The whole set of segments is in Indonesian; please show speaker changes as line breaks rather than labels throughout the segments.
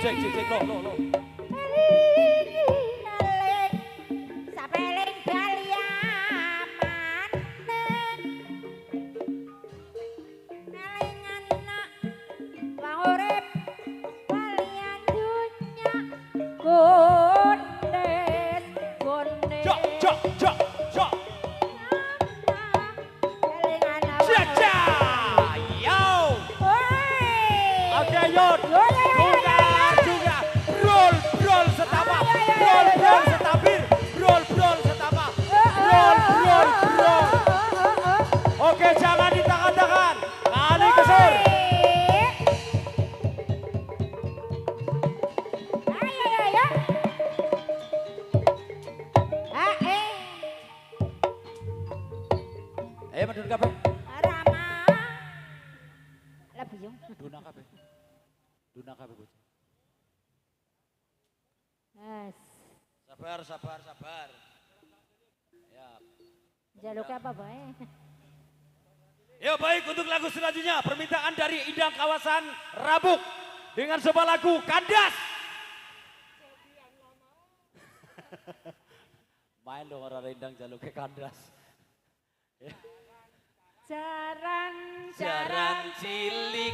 cek lo. Oke, jangan ditahan-tahan. Kali kesur. Ayo madun kabeh.
Rama. Lah biyung.
Duna kabeh. Duna kabeh bocah.
Yes.
Sabar. Ya.
Jaluk apa bae?
Ya baik, untuk lagu selanjutnya permintaan dari Indang Kawasan Rabuk dengan sebuah lagu Kandas. Main dong orang Indang jaluknya Kandas.
Jaran
cilik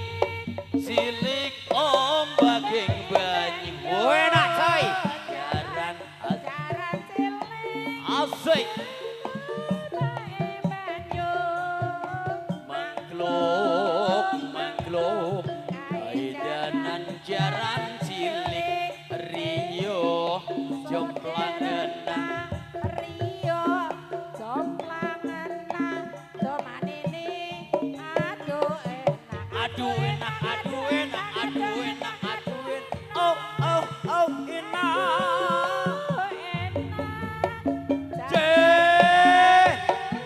ombak ing banyu. Enak coy. Jaran
cilik.
Asik. Mangkluk kaidanan jaran cilik Rio jomplangenan
domanini aduh enak
oh enak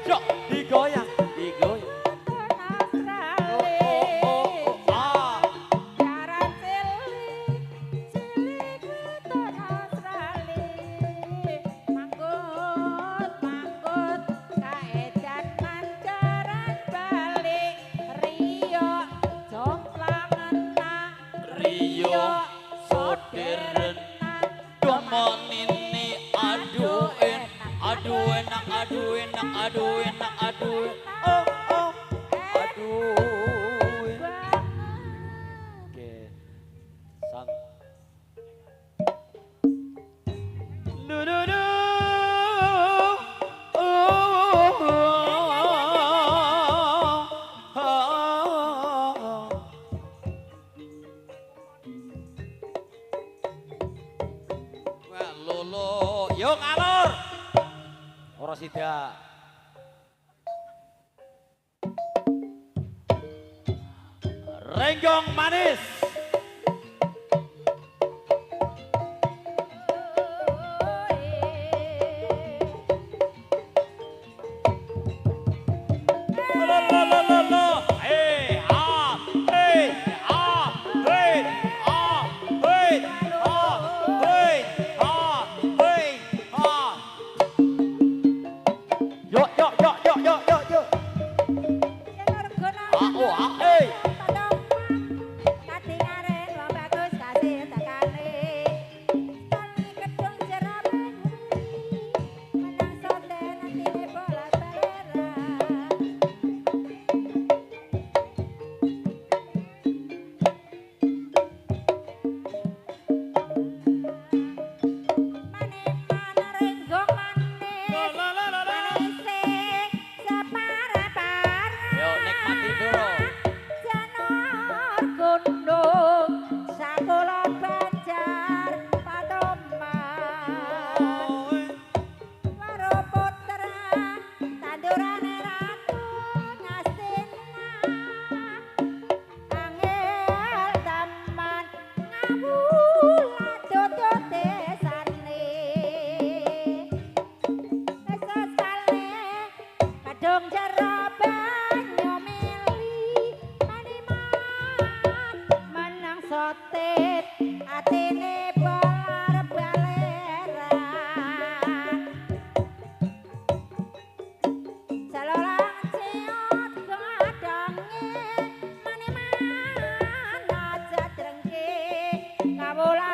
jok digoyang aduh enak aduh oke sang du wah lolo yo ngalor ora sida. Renggong manis.
Bola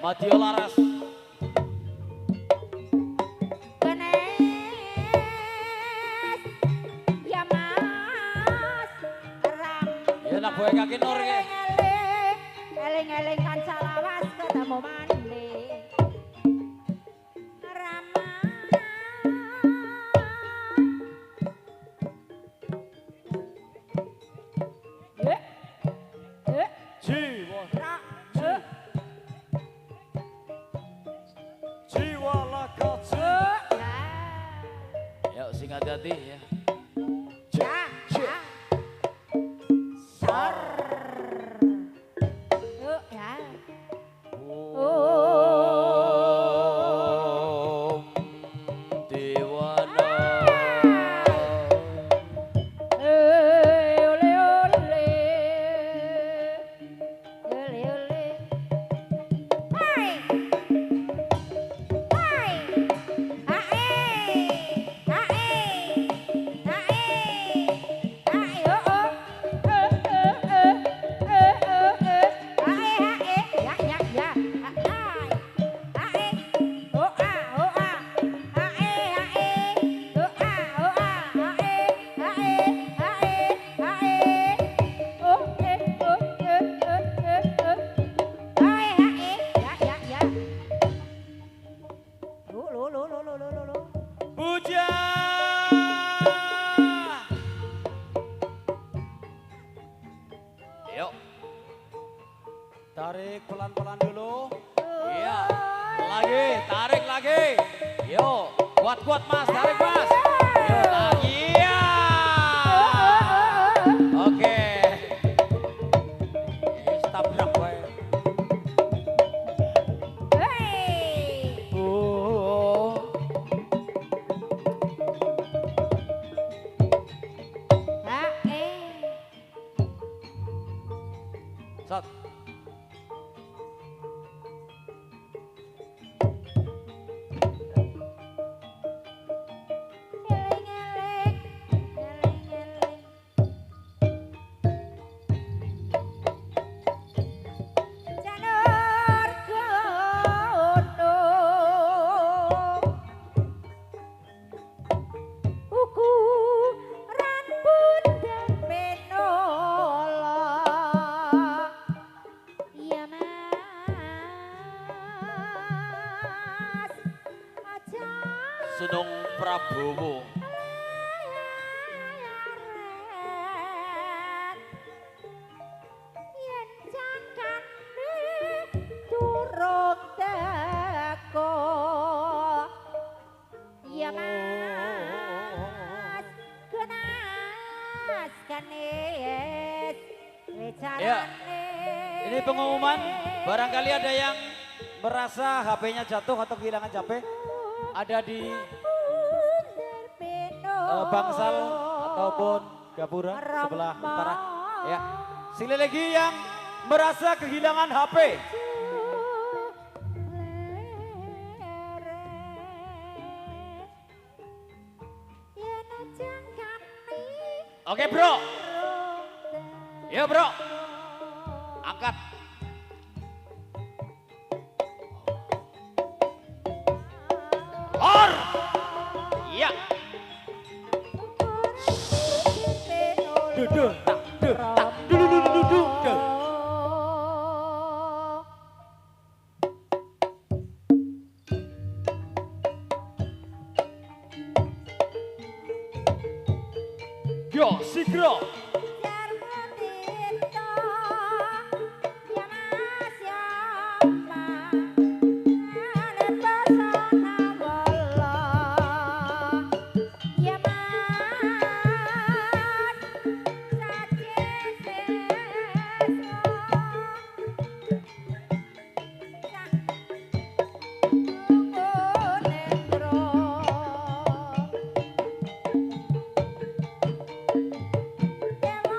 Madio Laras.
Ganes ya mas ram
Ya nak boy kaki nur ya.
eling-eling kan salawas ketemu mandi rama
Jiwa,
ra
jiwa lakaji.
ya
Yuk sing hati-hati ya.
ya ya sor ya
Om Dewana.
ole ole hai hai
Puja. Yuk. Tarik pelan-pelan dulu. Iya. Lagi, tarik lagi. Yuk, kuat-kuat Mas, tarik Mas. Yuk, lagi. Iya. Oke. Tabrak wae. Oh. Sat. Sunung Prabowo.
Turun teko ya mas genas kanis
Ya, ini pengumuman. Barangkali ada yang merasa HP-nya jatuh atau kehilangan HP, ada di Bangsal ataupun Gapura sebelah utara. Ya, sekali lagi yang merasa kehilangan HP. Oke bro, ya bro, angkat. Or, iya. Duh, tak, duh. Yo, sigro.
Dewa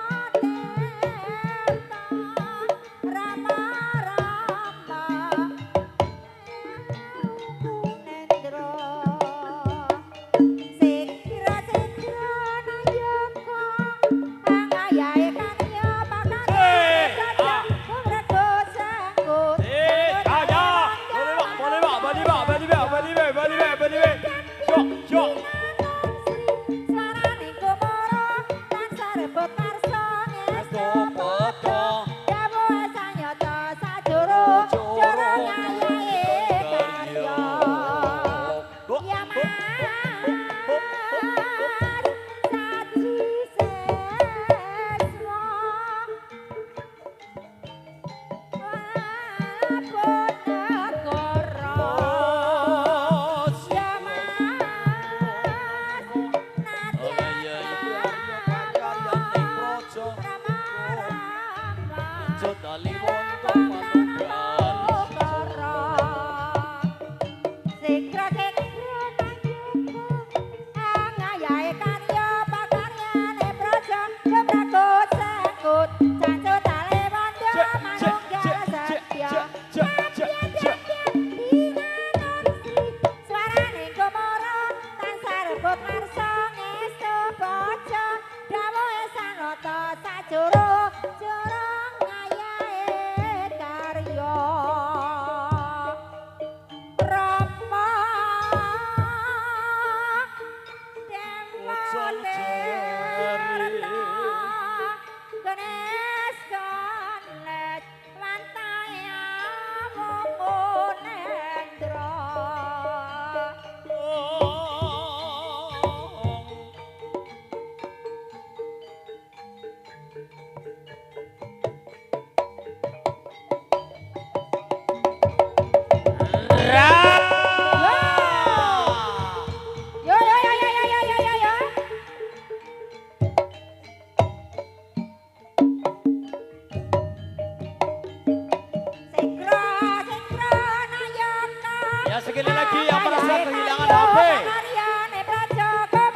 Ya sekali lagi yang merasa kehilangan HP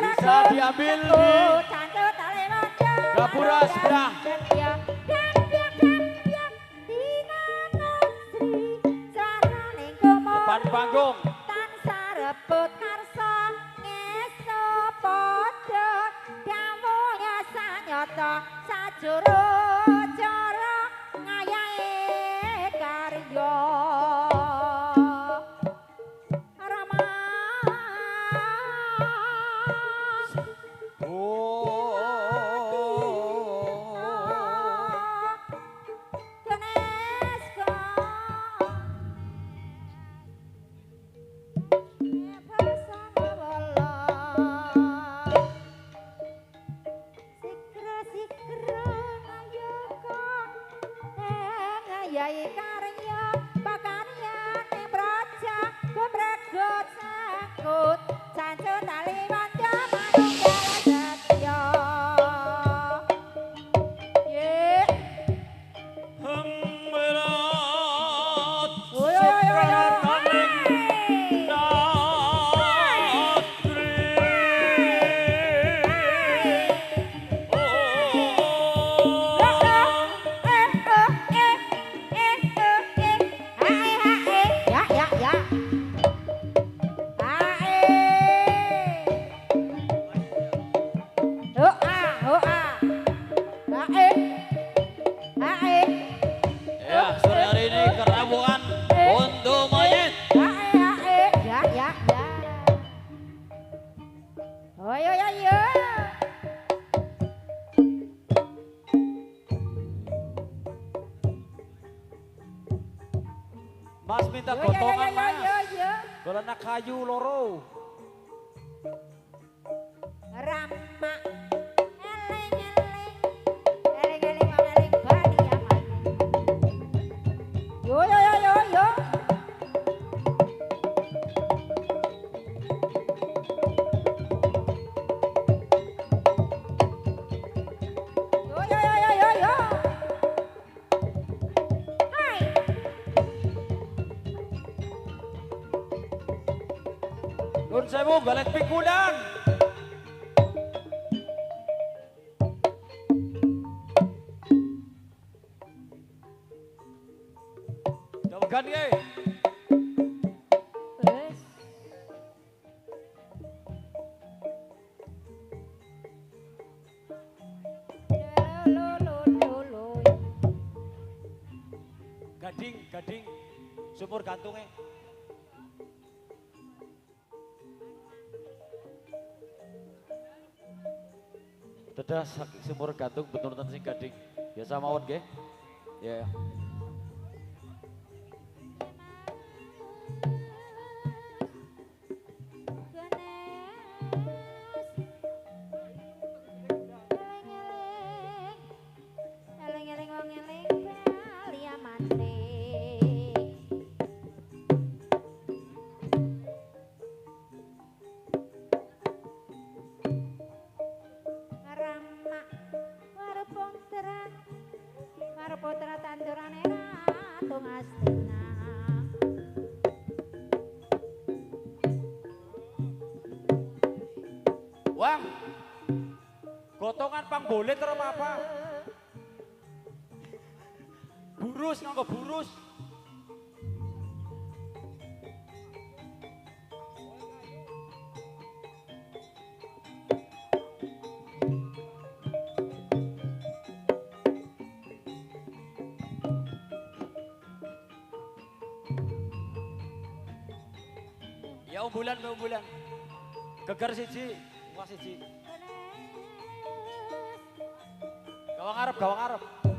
bisa diambil di Gapura sebelah. Depan panggung.
Sajuro cara ngayahe karya Rama Ganeska Pasana wala Sikra ngayaka ngayahi karya pakaryan ing praja gumregut sangkut sancu tali wanda manunggal setya ye
Hemberat
Oi, oi, oi, oi.
sekretaning Natri.
Ya, ya, ya.
Ya, sore hari ini kerabuan untuk mayit.
Ya, ya, ya. Oh, yo, yo, yo.
Mas minta
Yo, yo, yo,
gotongan
yo,
mas.
yo, yo.
Golana kayu loro.
Rama eleng-eleng mau eleng bali aman yo yo yo yo yo yo yo yo yo yo yo hai
Nun sewu golek pikulan. Dawagan ye.
wes lo lo lo lo
Gading, gading. Sumur gantungnya. Dadah sumur gantung betul-betul sing gading. Biasa mawon nggih. Ya.
Eleng-eleng wong eleng bali amane Rama Warputra tandurane Ratu Ngastina
Wang. Gotongan pang bolet ora apa-apa. Burus nganggo burus. Ya umbulan, umbulan. Geger siji, muas siji. Gawang arep, gawang arep.